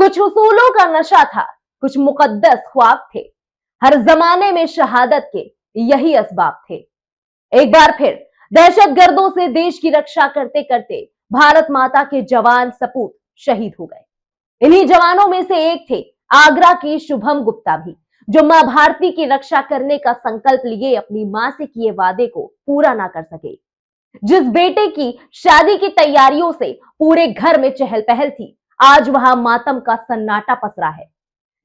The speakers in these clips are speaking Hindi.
कुछ उसूलों का नशा था, कुछ मुकद्दस ख्वाब थे। हर जमाने में शहादत के यही असबाब थे। एक बार फिर दहशतगर्दों से देश की रक्षा करते करते भारत माता के जवान सपूत शहीद हो गए। इन्हीं जवानों में से एक थे आगरा के शुभम गुप्ता भी, जो मां भारती की रक्षा करने का संकल्प लिए अपनी मां से किए वादे को पूरा ना कर सके। जिस बेटे की शादी की तैयारियों से पूरे घर में चहल पहल थी, आज वहां मातम का सन्नाटा पसरा है।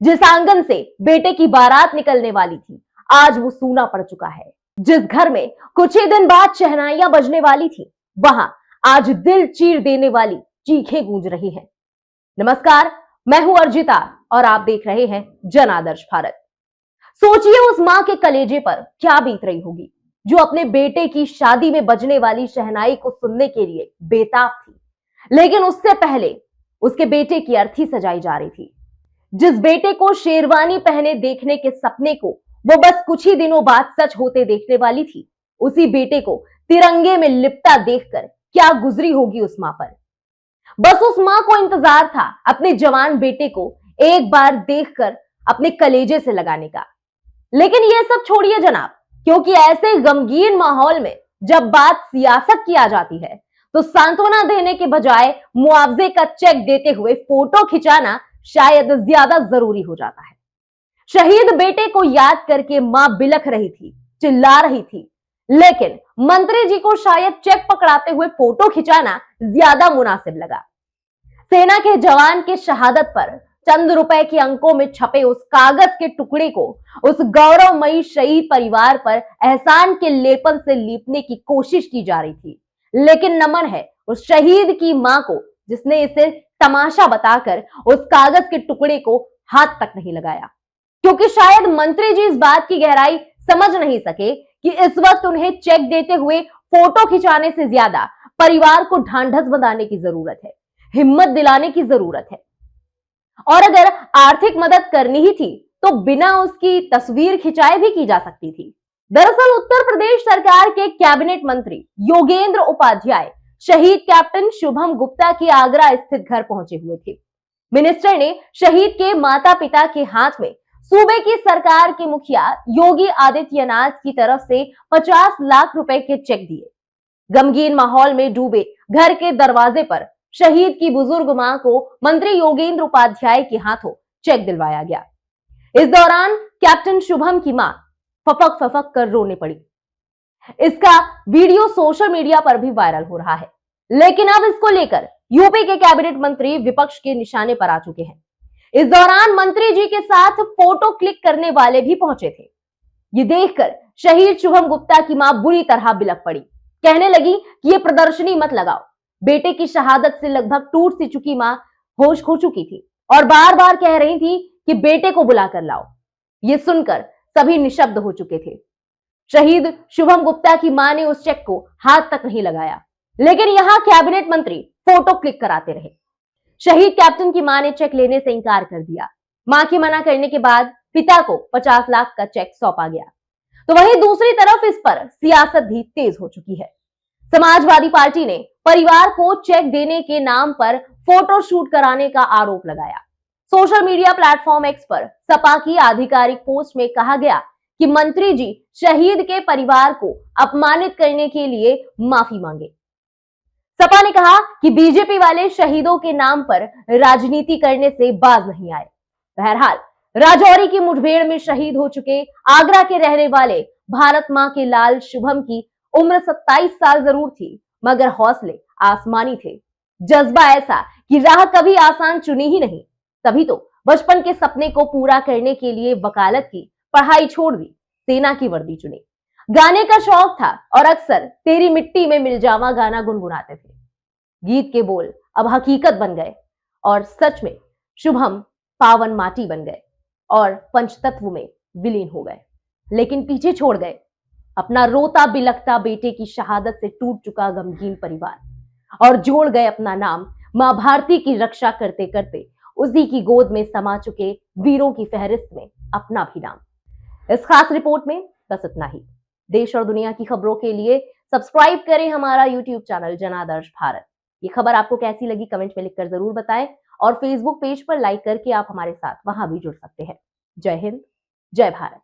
जिस आंगन से बेटे की बारात निकलने वाली थी, आज वो सूना पड़ चुका है। जिस घर में कुछ ही दिन बाद शहनाइयां बजने वाली थी, वहां आज दिल चीर देने वाली चीखें गूंज रही हैं। नमस्कार, मैं हूं अर्जिता और आप देख रहे हैं जन आदर्श भारत। सोचिए उस मां के कलेजे पर क्या बीत रही होगी, जो अपने बेटे की शादी में बजने वाली शहनाई को सुनने के लिए बेताब थी, लेकिन उससे पहले उसके बेटे की अर्थी सजाई जा रही थी। जिस बेटे को शेरवानी पहने देखने के सपने को वो बस कुछ ही दिनों बाद सच होते देखने वाली थी, उसी बेटे को तिरंगे में लिपटा देखकर क्या गुजरी होगी उस मां पर। बस उस मां को इंतजार था अपने जवान बेटे को एक बार देखकर अपने कलेजे से लगाने का। लेकिन यह सब छोड़िए जनाब, क्योंकि ऐसे गमगीन माहौल में जब बात सियासत की आ जाती है, तो सांत्वना देने के बजाय मुआवजे का चेक देते हुए फोटो खिंचाना शायद ज्यादा जरूरी हो जाता है। शहीद बेटे को याद करके मां बिलख रही थी, चिल्ला रही थी, लेकिन मंत्री जी को शायद चेक पकड़ाते हुए फोटो खिंचाना ज्यादा मुनासिब लगा। सेना के जवान के शहादत पर चंद रुपए के अंकों में छपे उस कागज के टुकड़े को उस गौरवमयी शहीद परिवार पर एहसान के लेपन से लीपने की कोशिश की जा रही थी। लेकिन नमन है उस शहीद की मां को, जिसने इसे तमाशा बताकर उस कागज के टुकड़े को हाथ तक नहीं लगाया, क्योंकि शायद मंत्री जी इस बात की गहराई समझ नहीं सके कि इस वक्त उन्हें चेक देते हुए फोटो खिंचाने से ज्यादा परिवार को ढांढस बंधाने की जरूरत है, हिम्मत दिलाने की जरूरत है। और अगर आर्थिक मदद करनी ही थी तो बिना उसकी तस्वीर खिंचाए भी की जा सकती थी। दरअसल उत्तर प्रदेश सरकार के कैबिनेट मंत्री योगेंद्र उपाध्याय शहीद कैप्टन शुभम गुप्ता के आगरा स्थित घर पहुंचे हुए थे। मिनिस्टर ने शहीद के माता पिता के हाथ में सूबे की सरकार के मुखिया योगी आदित्यनाथ की तरफ से 50 लाख रुपए के चेक दिए। गमगीन माहौल में डूबे घर के दरवाजे पर शहीद की बुजुर्ग मां को मंत्री योगेंद्र उपाध्याय के हाथों चेक दिलवाया गया। इस दौरान कैप्टन शुभम की मां फपक फपक कर रोने पड़ी। इसका वीडियो सोशल मीडिया पर भी वायरल हो रहा है। लेकिन अब इसको लेकर यूपी के कैबिनेट मंत्री विपक्ष के निशाने पर आ चुके हैं। इस दौरान मंत्री जी के साथ फोटो क्लिक करने वाले भी पहुंचे थे। ये देखकर शहीद शुभम गुप्ता की मां बुरी तरह बिलख पड़ी। कहने लगी कि ये प्रदर्शनी मत लगाओ। बेटे की शहादत से लगभग टूट सी चुकी मां होश खो चुकी थी और बार बार कह रही थी कि बेटे को बुला कर लाओ। ये सुनकर सभी निशब्द हो चुके थे। शहीद शुभम गुप्ता की मां ने उस चेक को हाथ तक नहीं लगाया, लेकिन यहां कैबिनेट मंत्री फोटो क्लिक कराते रहे। शहीद कैप्टन की मां ने चेक लेने से इंकार कर दिया। मां की मना करने के बाद पिता को 50 लाख का चेक सौंपा गया। तो वहीं दूसरी तरफ इस पर सियासत भी तेज हो चुकी है। समाजवादी पार्टी ने परिवार को चेक देने के नाम पर फोटो शूट कराने का आरोप लगाया। सोशल मीडिया प्लेटफॉर्म एक्स पर सपा की आधिकारिक पोस्ट में कहा गया कि मंत्री जी शहीद के परिवार को अपमानित करने के लिए माफी मांगे। सपा ने कहा कि बीजेपी वाले शहीदों के नाम पर राजनीति करने से बाज नहीं आए। बहरहाल राजौरी की मुठभेड़ में शहीद हो चुके आगरा के रहने वाले भारत मां के लाल शुभम की उम्र 27 साल जरूर थी, मगर हौसले आसमानी थे। जज्बा ऐसा कि राह कभी आसान चुनी ही नहीं। तभी तो बचपन के सपने को पूरा करने के लिए वकालत की पढ़ाई छोड़ दी, सेना की वर्दी चुनी। गाने का शौक था और अक्सर तेरी मिट्टी में मिल जावा गाना गुनगुनाते थे। गीत के बोल अब हकीकत बन गए और सच में शुभम पावन माटी बन गए और पंचतत्व में विलीन हो गए। लेकिन पीछे छोड़ गए अपना रोता बिलखता बेटे की शहादत से टूट चुका गमगीन परिवार और जोड़ गए अपना नाम मां भारती की रक्षा करते करते उसी की गोद में समा चुके वीरों की फहरिस्त में अपना भी नाम। इस खास रिपोर्ट में बस इतना ही। देश और दुनिया की खबरों के लिए सब्सक्राइब करें हमारा यूट्यूब चैनल जन आदर्श भारत। ये खबर आपको कैसी लगी कमेंट में लिखकर जरूर बताएं और फेसबुक पेज पर लाइक करके आप हमारे साथ वहां भी जुड़ सकते हैं। जय हिंद, जय भारत।